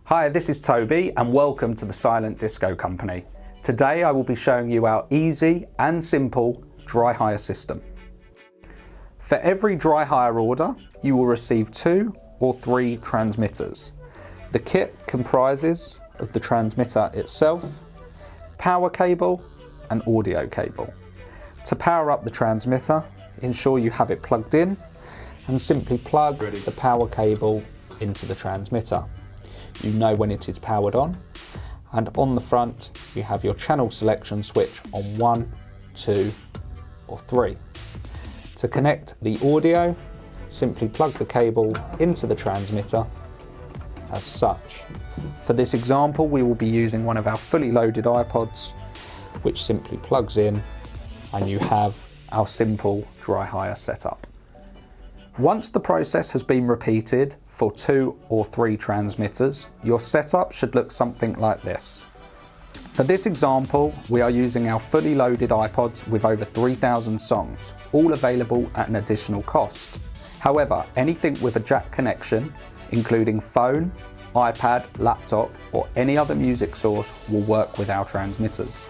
Hi, this is Toby and welcome to the Silent Disco Company. Today I will be showing you our easy and simple dry hire system. For every dry hire order, you will receive 2 or 3 transmitters. The kit comprises of the transmitter itself, power cable and audio cable. To power up the transmitter, ensure you have it plugged in and simply plug the power cable into the transmitter. You know when it is powered on, and on the front you have your channel selection switch on 1, 2 or 3. To connect the audio, simply plug the cable into the transmitter as such. For this example we will be using one of our fully loaded iPods, which simply plugs in and you have our simple dry hire setup. Once the process has been repeated for 2 or 3 transmitters, your setup should look something like this. For this example, we are using our fully loaded iPods with over 3,000 songs, all available at an additional cost. However, anything with a jack connection, including phone, iPad, laptop, or any other music source will work with our transmitters.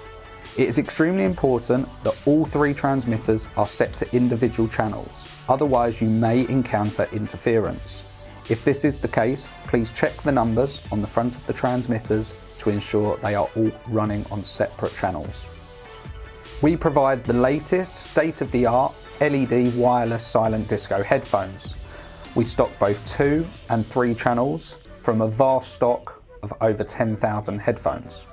It is extremely important that all 3 transmitters are set to individual channels, otherwise you may encounter interference. If this is the case, please check the numbers on the front of the transmitters to ensure they are all running on separate channels. We provide the latest state-of-the-art LED wireless silent disco headphones. We stock both 2 and 3 channels from a vast stock of over 10,000 headphones.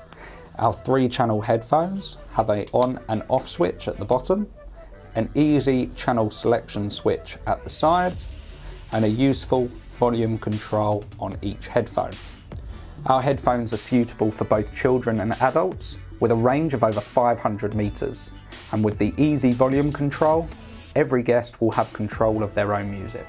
Our 3-channel headphones have an on and off switch at the bottom, an easy channel selection switch at the sides, and a useful volume control on each headphone. Our headphones are suitable for both children and adults with a range of over 500 meters, and with the easy volume control, every guest will have control of their own music.